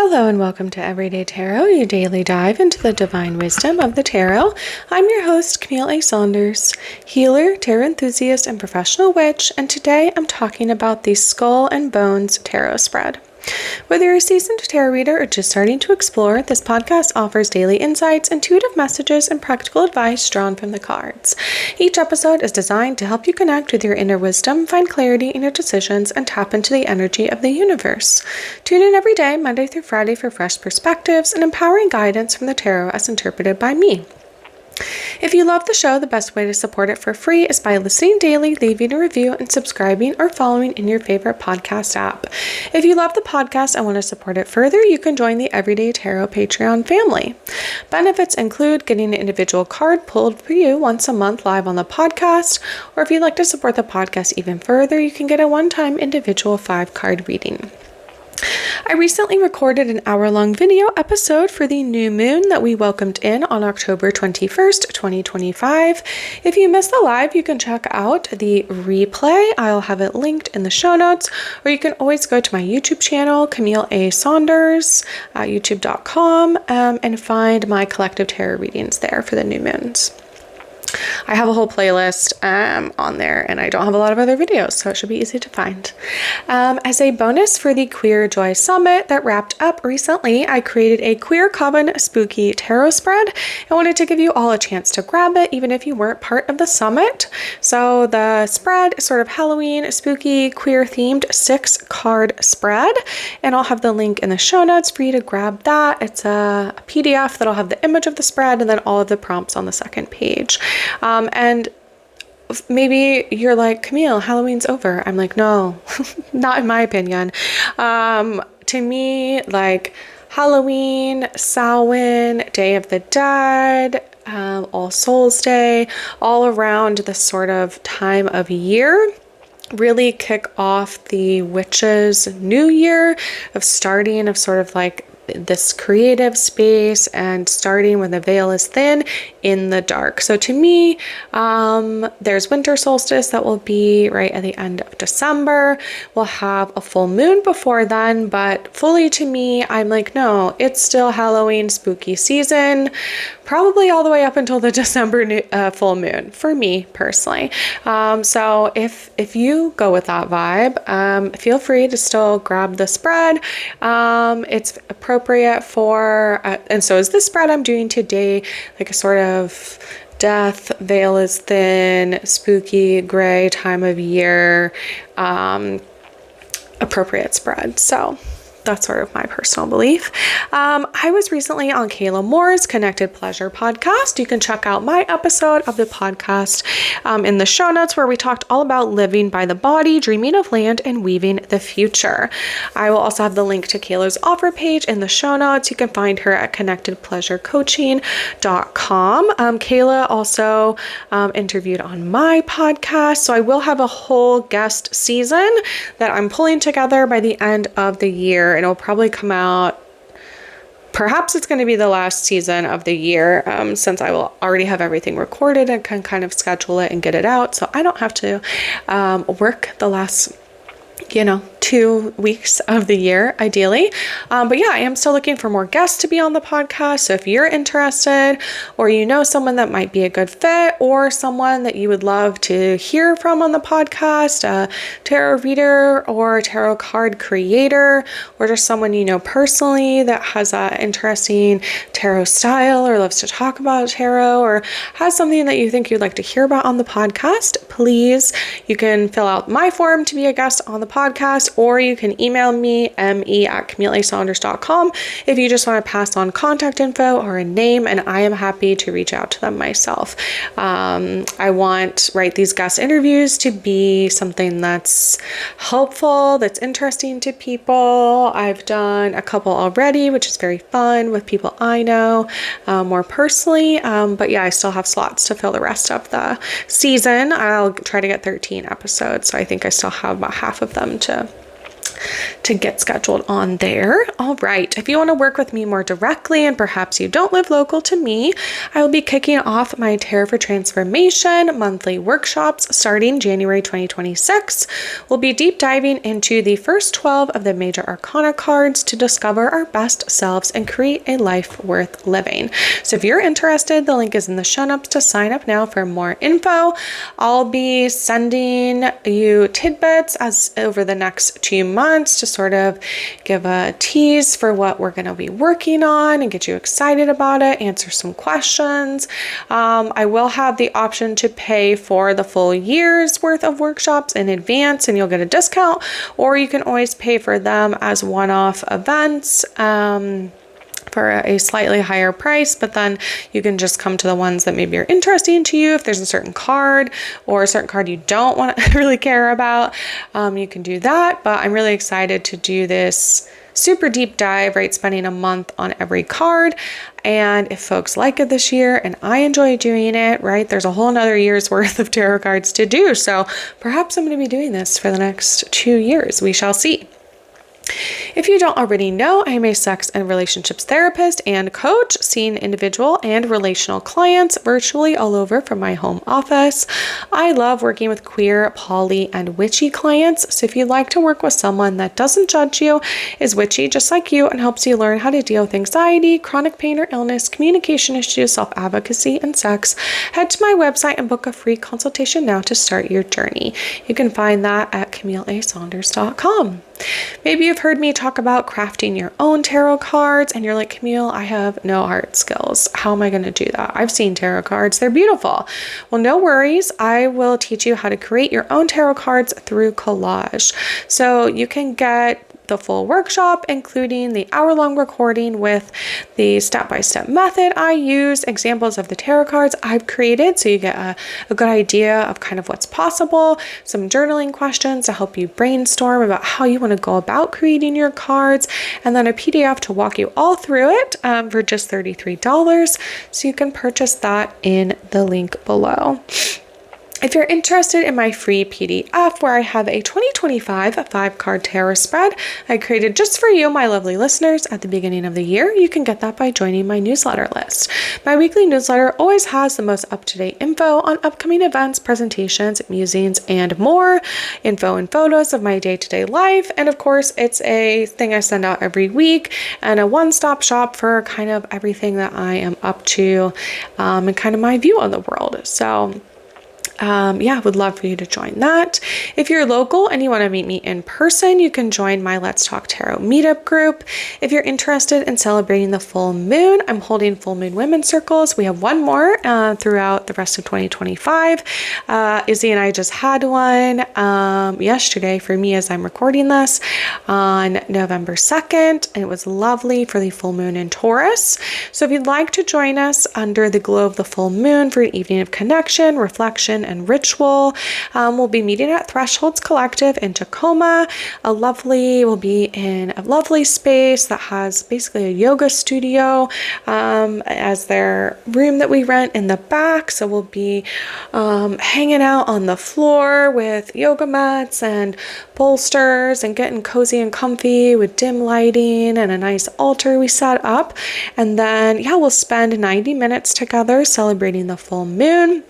Hello and welcome to Everyday Tarot, your daily dive into the divine wisdom of the tarot. I'm your host, Camille A. Saunders, healer, tarot enthusiast, and professional witch, and today I'm talking about the Skull and Bones tarot spread. Whether you're a seasoned tarot reader or just starting to explore, this podcast offers daily insights, intuitive messages, and practical advice drawn from the cards. Each episode is designed to help you connect with your inner wisdom, find clarity in your decisions, and tap into the energy of the universe. Tune in every day, Monday through Friday, for fresh perspectives and empowering guidance from the tarot as interpreted by me. If you love the show, the best way to support it for free is by listening daily, leaving a review, and subscribing or following in your favorite podcast app. If you love the podcast and want to support it further, you can join the Everyday Tarot Patreon family. Benefits include getting an individual card pulled for you once a month live on the podcast, or if you'd like to support the podcast even further, you can get a one-time individual 5-card reading. I recently recorded an hour-long video episode for the new moon that we welcomed in on October 21st, 2025. If you missed the live, you can check out the replay. I'll have it linked in the show notes, or you can always go to my YouTube channel, Camille A. Saunders, youtube.com, and find my collective tarot readings there for the new moons. I have a whole playlist on there, and I don't have a lot of other videos, so it should be easy to find. As a bonus for the Queer Joy Summit that wrapped up recently, I created a Queer Coven Spooky Tarot spread. I wanted to give you all a chance to grab it, even if you weren't part of the summit. So the spread is sort of Halloween, spooky, queer-themed 6-card spread, and I'll have the link in the show notes for you to grab that. It's a PDF that'll have the image of the spread and then all of the prompts on the second page. And maybe you're like, Camille, Halloween's over. I'm like, no, not in my opinion. To me, like Halloween, Samhain, Day of the Dead, All Souls Day, all around this sort of time of year really kick off the witches' new year of starting of sort of like this creative space and starting when the veil is thin in the dark. So to me, there's winter solstice that will be right at the end of December. We'll have a full moon before then, but fully to me, I'm like, no, it's still Halloween spooky season, probably all the way up until the December full moon for me personally. So if you go with that vibe, feel free to still grab the spread. It's appropriate for, and so is this spread I'm doing today, like a sort of death, veil is thin, spooky, gray time of year, appropriate spread. So that's sort of my personal belief. I was recently on Kayla Moore's Connected Pleasure podcast. You can check out my episode of the podcast in the show notes where we talked all about living by the body, dreaming of land, and weaving the future. I will also have the link to Kayla's offer page in the show notes. You can find her at connectedpleasurecoaching.com. Kayla also interviewed on my podcast, so I will have a whole guest season that I'm pulling together by the end of the year. It'll probably come out, perhaps it's going to be the last season of the year, since I will already have everything recorded and can kind of schedule it and get it out. So I don't have to work the last 2 weeks of the year, ideally. But yeah, I am still looking for more guests to be on the podcast. So if you're interested, or you know someone that might be a good fit, or someone that you would love to hear from on the podcast, a tarot reader or tarot card creator, or just someone you know personally that has an interesting tarot style or loves to talk about tarot, or has something that you think you'd like to hear about on the podcast, please, you can fill out my form to be a guest on the podcast, or you can email me, me@CamilleASaunders.com, if you just want to pass on contact info or a name, and I am happy to reach out to them myself. I want these guest interviews to be something that's helpful, that's interesting to people. I've done a couple already, which is very fun with people I know more personally. But yeah, I still have slots to fill the rest of the season. I'll try to get 13 episodes, so I think I still have about half of them to to get scheduled on there. All right, if you want to work with me more directly and perhaps you don't live local to me, I will be kicking off my Tarot for Transformation monthly workshops starting January 2026. We'll be deep diving into the first 12 of the major arcana cards to discover our best selves and create a life worth living. So if you're interested, the link is in the show notes to sign up now for more info. I'll be sending you tidbits as over the next 2 months to sort of give a tease for what we're going to be working on and get you excited about it, answer some questions. I will have the option to pay for the full year's worth of workshops in advance and you'll get a discount, or you can always pay for them as one-off events. For a slightly higher price, but then you can just come to the ones that maybe are interesting to you. If there's a certain card or a certain card you don't want to really care about, you can do that. But I'm really excited to do this super deep dive, right? Spending a month on every card. And if folks like it this year and I enjoy doing it, right, there's a whole nother year's worth of tarot cards to do. So perhaps I'm going to be doing this for the next 2 years. We shall see. If you don't already know, I'm a sex and relationships therapist and coach, seeing individual and relational clients virtually all over from my home office. I love working with queer, poly, and witchy clients. So if you'd like to work with someone that doesn't judge you, is witchy just like you, and helps you learn how to deal with anxiety, chronic pain or illness, communication issues, self-advocacy, and sex, head to my website and book a free consultation now to start your journey. You can find that at CamilleASaunders.com. Maybe you've heard me talk about crafting your own tarot cards and you're like, Camille, I have no art skills. How am I going to do that? I've seen tarot cards. They're beautiful. Well, no worries. I will teach you how to create your own tarot cards through collage. So you can get the full workshop, including the hour-long recording with the step-by-step method I use, examples of the tarot cards I've created, so you get a good idea of kind of what's possible, some journaling questions to help you brainstorm about how you want to go about creating your cards, and then a PDF to walk you all through it for just $33. So you can purchase that in the link below. If you're interested in my free PDF where I have a 2025 5-card tarot spread I created just for you, my lovely listeners, at the beginning of the year, you can get that by joining my newsletter list. My weekly newsletter always has the most up-to-date info on upcoming events, presentations, musings, and more, info and photos of my day-to-day life, and of course, it's a thing I send out every week and a one-stop shop for kind of everything that I am up to and kind of my view on the world. So yeah, would love for you to join that. If you're local and you want to meet me in person, you can join my Let's Talk Tarot meetup group. If you're interested in celebrating the full moon, I'm holding full moon women's circles. We have one more throughout the rest of 2025. Izzy and I just had one yesterday for me as I'm recording this on November 2nd, and it was lovely for the full moon in Taurus. So if you'd like to join us under the glow of the full moon for an evening of connection, reflection, and ritual, we'll be meeting at Thresholds Collective in Tacoma. We'll be in a lovely space that has basically a yoga studio as their room that we rent in the back. So we'll be hanging out on the floor with yoga mats and bolsters and getting cozy and comfy with dim lighting and a nice altar we set up. And then, yeah, we'll spend 90 minutes together celebrating the full moon.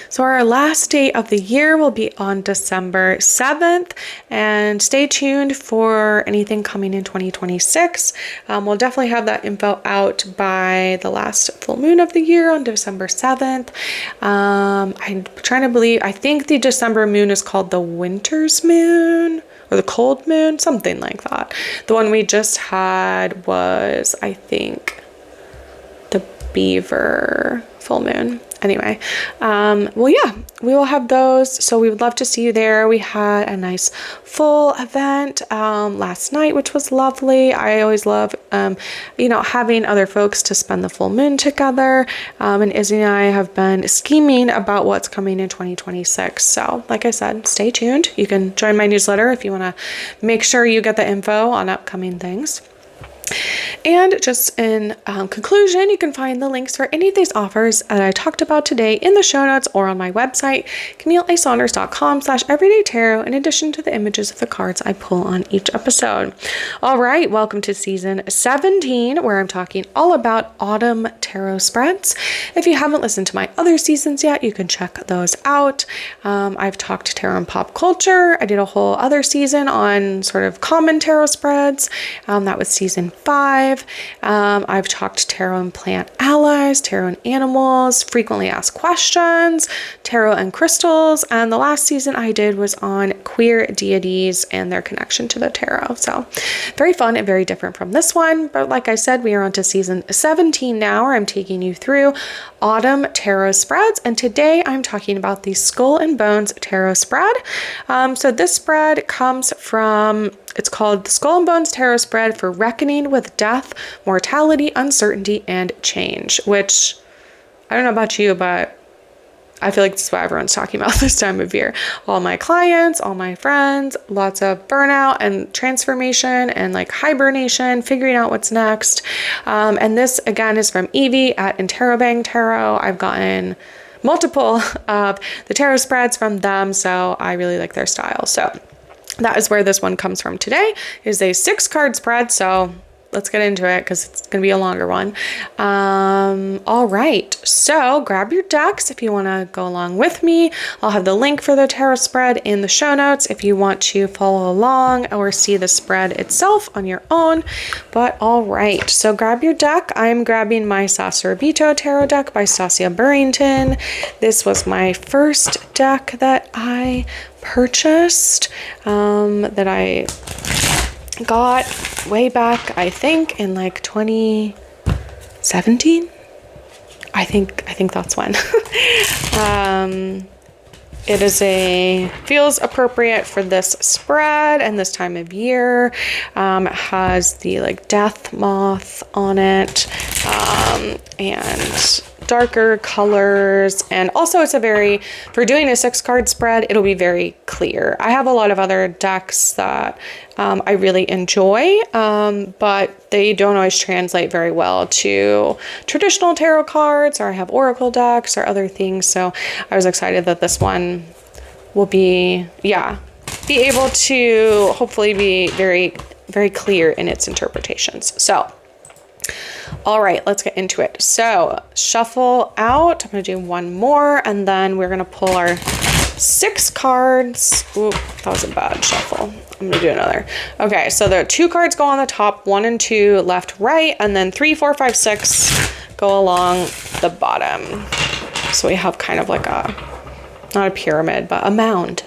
So our last date of the year will be on December 7th, and stay tuned for anything coming in 2026. We'll definitely have that info out by the last full moon of the year on December 7th. I'm trying to believe, I think the December moon is called the winter's moon or the cold moon, something like that. The one we just had was, I think, the beaver full moon. Anyway, well, yeah, we will have those. So we would love to see you there. We had a nice full event last night, which was lovely. I always love, having other folks to spend the full moon together. And Izzy and I have been scheming about what's coming in 2026. So like I said, stay tuned. You can join my newsletter if you want to make sure you get the info on upcoming things. And just in conclusion, you can find the links for any of these offers that I talked about today in the show notes or on my website, CamilleASaunders.com/everydaytarot, in addition to the images of the cards I pull on each episode. All right, welcome to season 17, where I'm talking all about autumn tarot spreads. If you haven't listened to my other seasons yet, you can check those out. I've talked tarot and pop culture. I did a whole other season on sort of common tarot spreads. That was season 5. I've talked tarot and plant allies, tarot and animals, frequently asked questions, tarot and crystals, and the last season I did was on queer deities and their connection to the tarot. So very fun and very different from this one. But like I said, we are on to season 17 now, where I'm taking you through autumn tarot spreads. And today I'm talking about the Skull and Bones tarot spread. So this spread comes from, it's called the Skull and Bones tarot spread for reckoning with death, mortality, uncertainty, and change, which I don't know about you, but I feel like this is what everyone's talking about this time of year. All my clients, all my friends, lots of burnout and transformation and like hibernation, figuring out what's next. And this again is from Evie at Interrobang Tarot. I've gotten multiple of the tarot spreads from them, so I really like their style. So that is where this one comes from today. It is a 6-card spread, so let's get into it because it's going to be a longer one. All right, so grab your decks if you want to go along with me. I'll have the link for the tarot spread in the show notes if you want to follow along or see the spread itself on your own. But all right, so grab your deck. I'm grabbing my Sasorabito tarot deck by Stasia Burrington. This was my first deck that I purchased, that I got way back, I think in like 2017. I think that's when. It is feels appropriate for this spread and this time of year. It has the like death moth on it, and darker colors, and also it's for doing a 6-card spread, it'll be very clear. I have a lot of other decks that I really enjoy, but they don't always translate very well to traditional tarot cards, or I have oracle decks or other things. So I was excited that this one will be able to hopefully be very, very clear in its interpretations. So all right, let's get into it. So shuffle out. I'm going to do one more, and then we're going to pull our 6 cards. Ooh, that was a bad shuffle. I'm going to do another. Okay, so there are 2 cards go on the top, 1 and 2 left, right, and then 3, 4, 5, 6 go along the bottom. So we have kind of like not a pyramid, but a mound.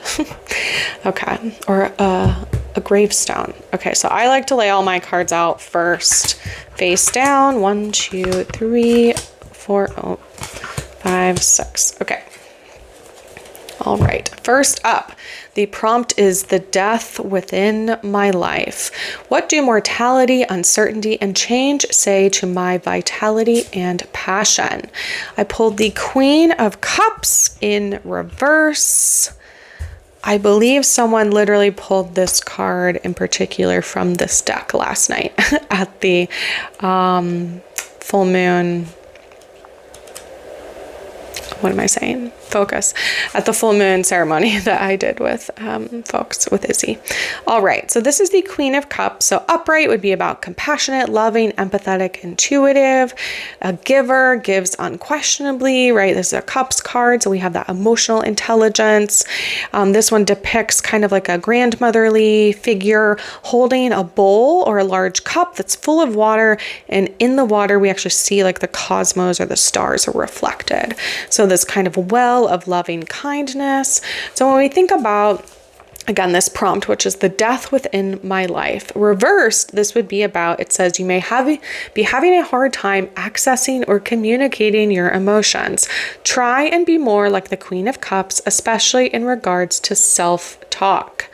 Okay, or a gravestone. Okay, so I like to lay all my cards out first, face down. 1, 2, 3, 4, 5, 6. Okay. All right. First up, the prompt is the death within my life. What do mortality, uncertainty, and change say to my vitality and passion? I pulled the Queen of Cups in reverse. I believe someone literally pulled this card in particular from this deck last night at the full moon. What am I saying? Focus. At the full moon ceremony that I did with folks, with Izzy. All right, so this is the Queen of Cups. So upright would be about compassionate, loving, empathetic, intuitive. A giver gives unquestionably, right? This is a Cups card, so we have that emotional intelligence. This one depicts kind of like a grandmotherly figure holding a bowl or a large cup that's full of water, and in the water we actually see like the cosmos or the stars are reflected. So this kind of well of loving kindness. So when we think about, again, this prompt, which is the death within my life, reversed, this would be about, it says you may be having a hard time accessing or communicating your emotions. Try and be more like the Queen of Cups, especially in regards to self-talk,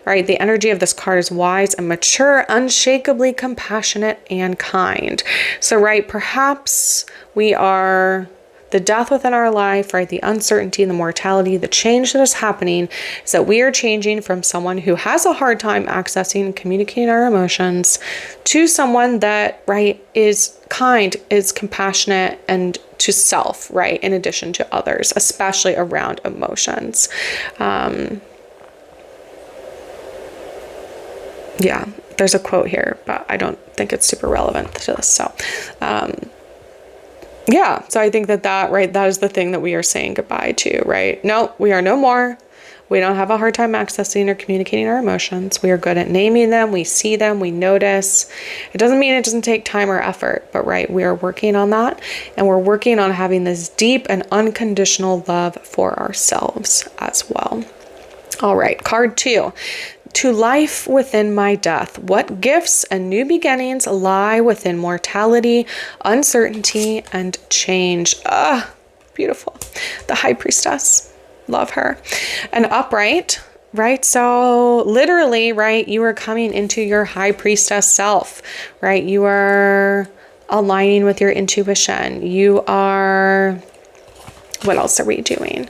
right? The energy of this card is wise and mature, unshakably compassionate and kind. So, right, perhaps we are the death within our life, right? The uncertainty, the mortality, the change that is happening is that we are changing from someone who has a hard time accessing and communicating our emotions to someone that, right, is kind, is compassionate, and to self, right, in addition to others, especially around emotions. Yeah, there's a quote here, but I don't think it's super relevant to this. So, yeah, so I think that, right, that is the thing that we are saying goodbye to, right? No, we are no more. We don't have a hard time accessing or communicating our emotions. We are good at naming them. We see them. We notice. It doesn't mean it doesn't take time or effort, but right, we are working on that. And we're working on having this deep and unconditional love for ourselves as well. All right, card 2. To life within my death, what gifts and new beginnings lie within mortality, uncertainty, and change? Beautiful. The High Priestess. Love her. And upright, right? So literally, right, you are coming into your High Priestess self, right? You are aligning with your intuition. You are... What else are we doing?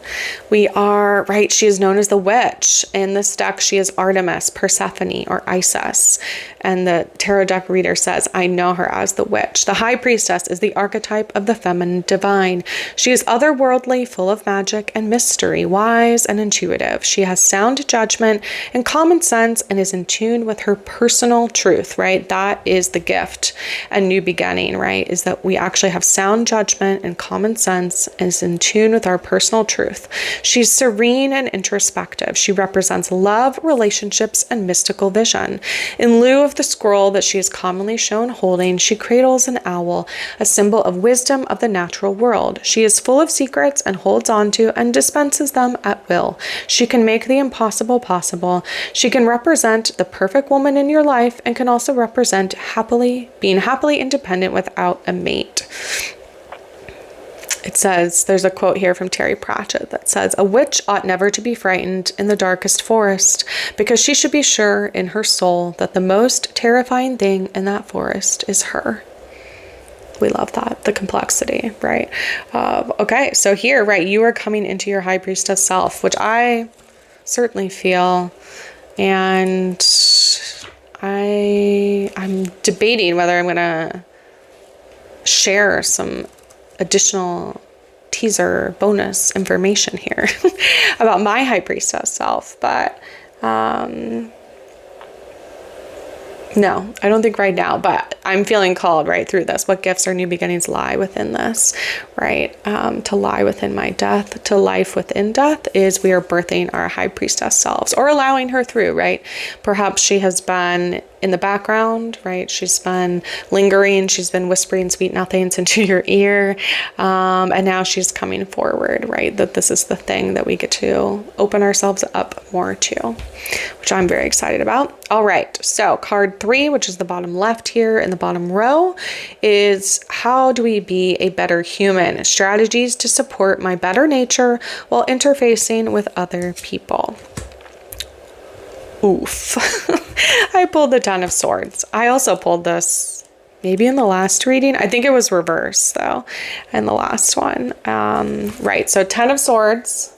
We are, right, she is known as the witch. In this deck, she is Artemis, Persephone, or Isis. And the tarot deck reader says, I know her as the witch. The High Priestess is the archetype of the feminine divine. She is otherworldly, full of magic and mystery, wise and intuitive. She has sound judgment and common sense and is in tune with her personal truth, right? That is the gift and new beginning, right? Is that we actually have sound judgment and common sense and is in tune with our personal truth. She's serene and introspective. She represents love, relationships, and mystical vision. In lieu of the scroll that she is commonly shown holding, she cradles an owl, a symbol of wisdom of the natural world. She is full of secrets and holds on to and dispenses them at will. She can make the impossible possible. She can represent the perfect woman in your life and can also represent being happily independent without a mate. It says, there's a quote here from Terry Pratchett that says, a witch ought never to be frightened in the darkest forest, because she should be sure in her soul that the most terrifying thing in that forest is her. We love that, the complexity, right? Okay, so here, right, you are coming into your High Priestess self, which I certainly feel, and I'm debating whether I'm going to share some additional teaser bonus information here about my High Priestess self, but no, I don't think right now, but I'm feeling called right through this. What gifts or new beginnings lie within this, right? To lie within my death, to life within death is we are birthing our High Priestess selves or allowing her through, right? Perhaps she has been in the background, right? She's been lingering. She's been whispering sweet nothings into your ear. And now she's coming forward, right? That this is the thing that we get to open ourselves up more to, which I'm very excited about. All right. So card 3, which is the bottom left here in the bottom row, is how do we be a better human? Strategies to support my better nature while interfacing with other people. Oof. I pulled the Ten of Swords. I also pulled this maybe in the last reading. I think it was reverse though in the last one. Right. So Ten of Swords,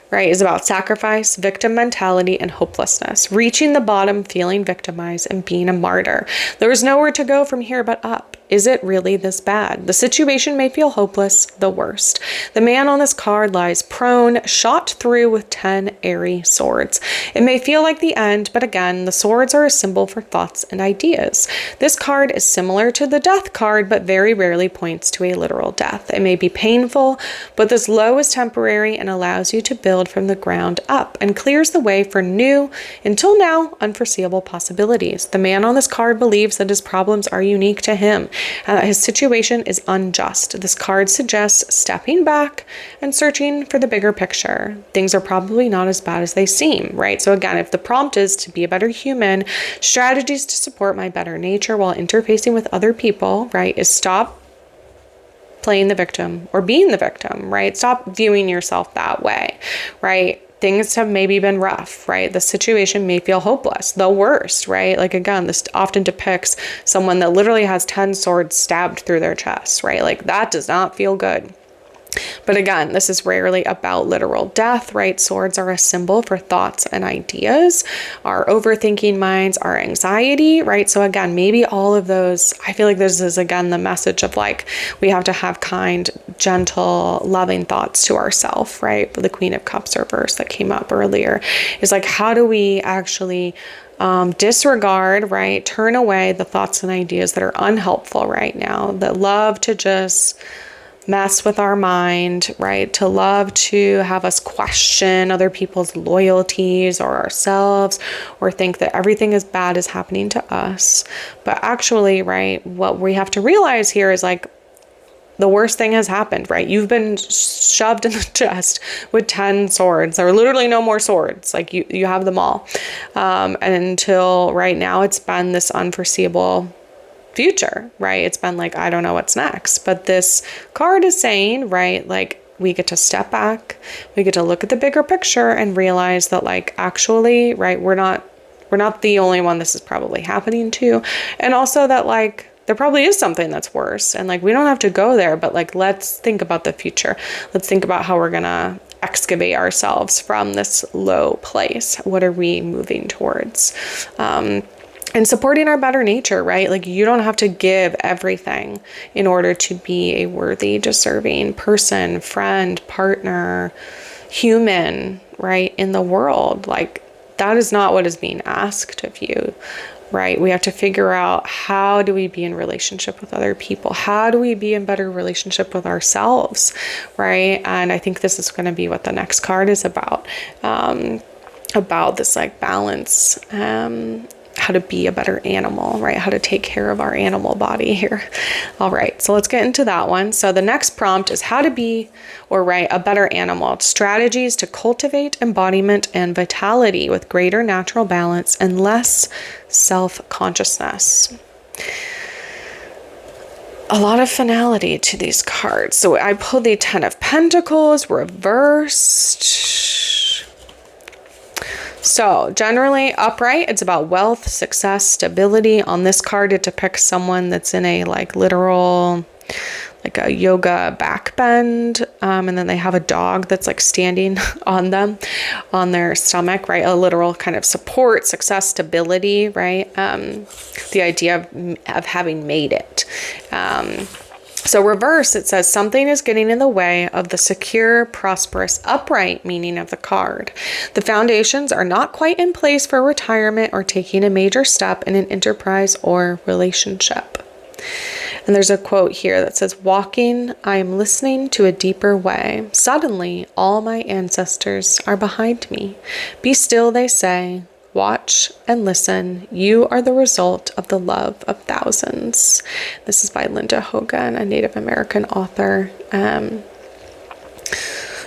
right, is about sacrifice, victim mentality, and hopelessness. Reaching the bottom, feeling victimized, and being a martyr. There is nowhere to go from here but up. Is it really this bad? The situation may feel hopeless, the worst. The man on this card lies prone, shot through with 10 airy swords. It may feel like the end, but again, the swords are a symbol for thoughts and ideas. This card is similar to the death card, but very rarely points to a literal death. It may be painful, but this low is temporary and allows you to build from the ground up and clears the way for new, until now, unforeseeable possibilities. The man on this card believes that his problems are unique to him, and that his situation is unjust. This card suggests stepping back and searching for the bigger picture. Things are probably not as bad as they seem, right? So again, if the prompt is to be a better human, strategies to support my better nature while interfacing with other people, right, is stop playing the victim or being the victim, right? Stop viewing yourself that way, right? Things have maybe been rough, right? The situation may feel hopeless, the worst, right? Like again, this often depicts someone that literally has 10 swords stabbed through their chest, right? Like that does not feel good. But again, this is rarely about literal death, right? Swords are a symbol for thoughts and ideas, our overthinking minds, our anxiety, right? So again, maybe all of those, I feel like this is again the message of like, we have to have kind, gentle, loving thoughts to ourselves, right? The Queen of Cups reverse that came up earlier is like, how do we actually disregard, right? Turn away the thoughts and ideas that are unhelpful right now, that love to just mess with our mind, right? To love to have us question other people's loyalties or ourselves, or think that everything is bad is happening to us. But actually, right, what we have to realize here is like, the worst thing has happened, right? You've been shoved in the chest with 10 swords. There are literally no more swords. Like you have them all. And until right now, it's been this unforeseeable future, right? It's been like, I don't know what's next. But this card is saying, right, like we get to step back, we get to look at the bigger picture and realize that like, actually, right, we're not the only one this is probably happening to. And also that like, there probably is something that's worse. And like, we don't have to go there, but like, let's think about the future. Let's think about how we're going to excavate ourselves from this low place. What are we moving towards? And supporting our better nature, right? Like you don't have to give everything in order to be a worthy, deserving person, friend, partner, human, right? In the world. Like that is not what is being asked of you, right? We have to figure out, how do we be in relationship with other people? How do we be in better relationship with ourselves, right? And I think this is going to be what the next card is about this like balance, how to be a better animal, right? How to take care of our animal body here. All right, so let's get into that one. So the next prompt is how to be, or right, a better animal. Strategies to cultivate embodiment and vitality with greater natural balance and less self-consciousness. A lot of finality to these cards. So I pulled the 10 of Pentacles reversed. So generally upright, it's about wealth, success, stability. On this card, it depicts someone that's in a like literal, like a yoga back bend. And then they have a dog that's like standing on them, on their stomach, right? A literal kind of support, success, stability, right? The idea of having made it. So reverse, it says something is getting in the way of the secure, prosperous, upright meaning of the card. The foundations are not quite in place for retirement or taking a major step in an enterprise or relationship. And there's a quote here that says, walking, I am listening to a deeper way. Suddenly, all my ancestors are behind me. Be still, they say. Watch and listen. You are the result of the love of thousands. This is by Linda Hogan, a Native American author.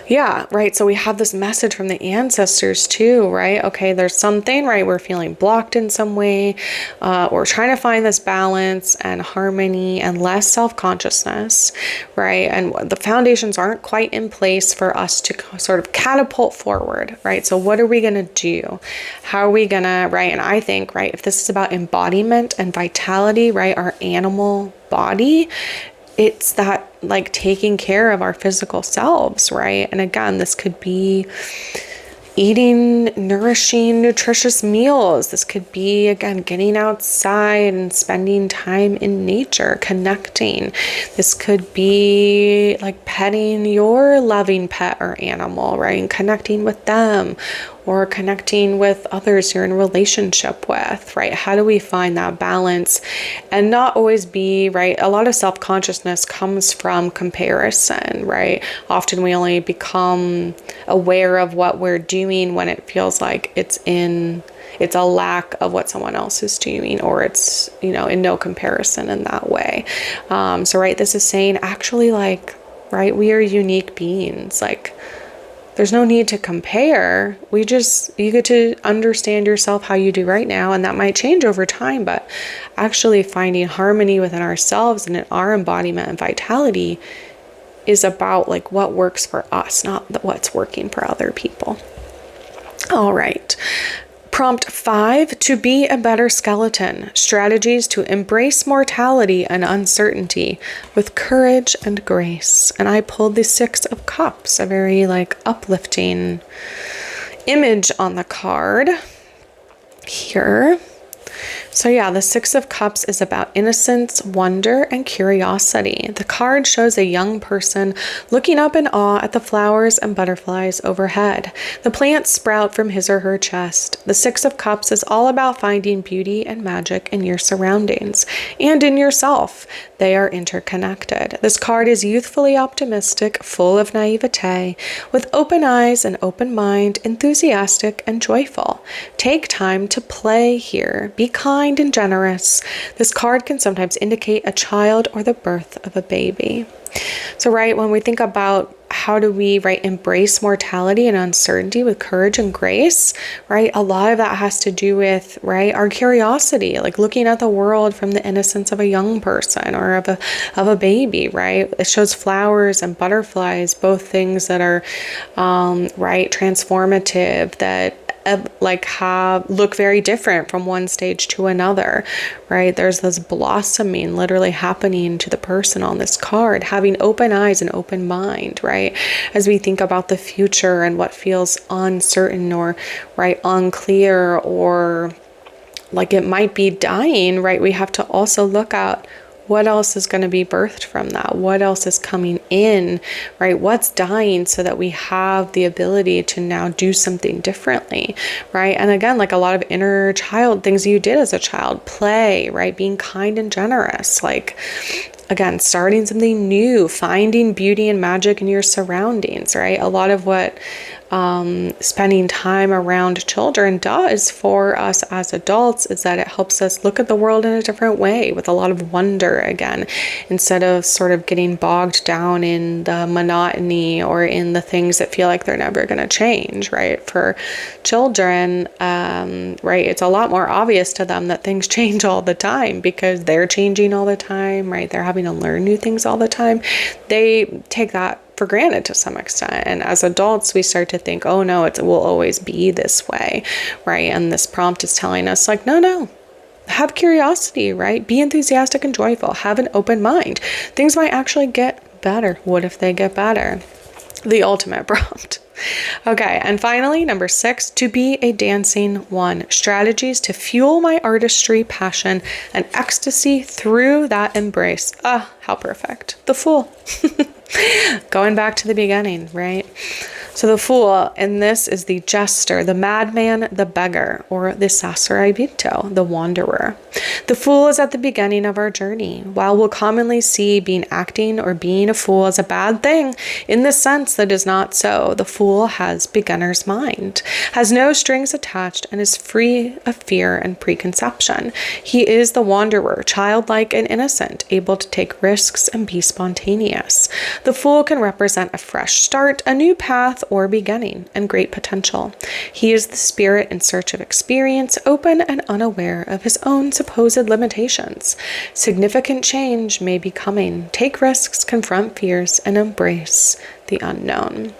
Yeah, right. So we have this message from the ancestors too, right? Okay, there's something, right? We're feeling blocked in some way. We're trying to find this balance and harmony and less self-consciousness, right? And the foundations aren't quite in place for us to sort of catapult forward, right? So what are we going to do? How are we going to, right? And I think, right, if this is about embodiment and vitality, right, our animal body, it's that like taking care of our physical selves, right? And again, this could be eating nourishing, nutritious meals. This could be, again, getting outside and spending time in nature, connecting. This could be like petting your loving pet or animal, right? And connecting with them, or connecting with others you're in relationship with, right? How do we find that balance and not always be, right? A lot of self-consciousness comes from comparison, right? Often we only become aware of what we're doing when it feels like it's a lack of what someone else is doing, or it's, you know, in no comparison in that way. So, right, this is saying actually, like, right, we are unique beings. Like, there's no need to compare. You get to understand yourself how you do right now, and that might change over time, but actually finding harmony within ourselves and in our embodiment and vitality is about like what works for us, not what's working for other people. All right. Prompt 5, to be a better skeleton. Strategies to embrace mortality and uncertainty with courage and grace. And I pulled the 6 of Cups, a very uplifting image on the card here. So yeah, the 6 of Cups is about innocence, wonder, and curiosity. The card shows a young person looking up in awe at the flowers and butterflies overhead. The plants sprout from his or her chest. The 6 of Cups is all about finding beauty and magic in your surroundings and in yourself. They are interconnected. This card is youthfully optimistic, full of naivete, with open eyes and open mind, enthusiastic and joyful. Take time to play here. Be kind and generous. This card can sometimes indicate a child or the birth of a baby. So, when we think about how do we, embrace mortality and uncertainty with courage and grace, a lot of that has to do with, our curiosity, looking at the world from the innocence of a young person or of a baby, It shows flowers and butterflies, both things that are, transformative, that look very different from one stage to another, There's this blossoming literally happening to the person on this card, having open eyes and open mind, As we think about the future and what feels uncertain or, unclear, or it might be dying, We have to also look at what else is going to be birthed from that? What else is coming in, What's dying so that we have the ability to now do something differently, And again, a lot of inner child things you did as a child, play, Being kind and generous, again, starting something new, finding beauty and magic in your surroundings, A lot of what spending time around children does for us as adults is that it helps us look at the world in a different way, with a lot of wonder again, instead of sort of getting bogged down in the monotony or in the things that feel like they're never going to change, For children, it's a lot more obvious to them that things change all the time because they're changing all the time, They're having to learn new things all the time. They take that for granted to some extent. And as adults, we start to think, oh no, it will always be this way, And this prompt is telling us no, have curiosity, Be enthusiastic and joyful, have an open mind. Things might actually get better. What if they get better? The ultimate prompt. Okay, and finally, number 6, to be a dancing one. Strategies to fuel my artistry, passion, and ecstasy through that embrace. Ah, how perfect. The Fool. Going back to the beginning, So the Fool, and this is the jester, the madman, the beggar, or the sasaribito, the wanderer. The Fool is at the beginning of our journey. While we'll commonly see acting or being a fool as a bad thing, in the sense that is not so, the Fool has beginner's mind, has no strings attached, and is free of fear and preconception. He is the wanderer, childlike and innocent, able to take risks and be spontaneous. The Fool can represent a fresh start, a new path, or beginning, and great potential. He is the spirit in search of experience, open and unaware of his own supposed limitations. Significant change may be coming. Take risks, confront fears, and embrace the unknown.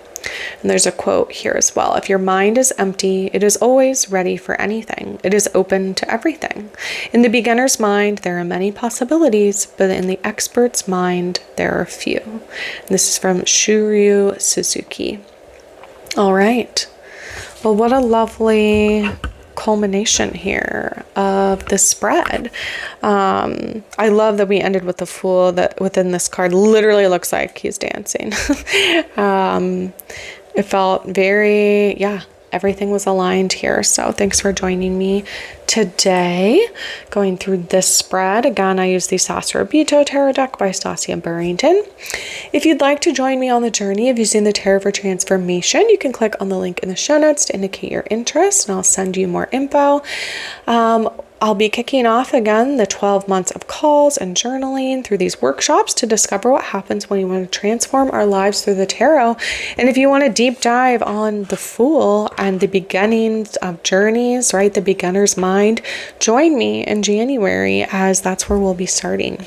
And there's a quote here as well. If your mind is empty, it is always ready for anything. It is open to everything. In the beginner's mind, there are many possibilities, but in the expert's mind, there are few. And this is from Shuryu Suzuki. All right. Well, what a lovely culmination here of the spread. I love that we ended with the Fool, that within this card literally looks like he's dancing. It felt very, everything was aligned here. So thanks for joining me today, going through this spread. Again, I use the Sasaribito Tarot deck by Stasia Burrington. If you'd like to join me on the journey of using the Tarot for Transformation, you can click on the link in the show notes to indicate your interest, and I'll send you more info. I'll be kicking off again the 12 months of calls and journaling through these workshops to discover what happens when you want to transform our lives through the tarot. And if you want to deep dive on the Fool and the beginnings of journeys, the beginner's mind, join me in January, as that's where we'll be starting.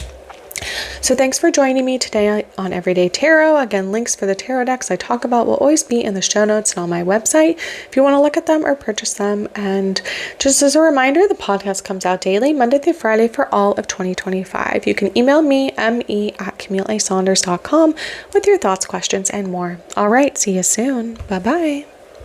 So thanks for joining me today on Everyday Tarot. Again, links for the tarot decks I talk about will always be in the show notes and on my website if you want to look at them or purchase them. And just as a reminder, the podcast comes out daily, Monday through Friday for all of 2025. You can email me, me@CamilleASaunders.com with your thoughts, questions, and more. All right, see you soon. Bye-bye.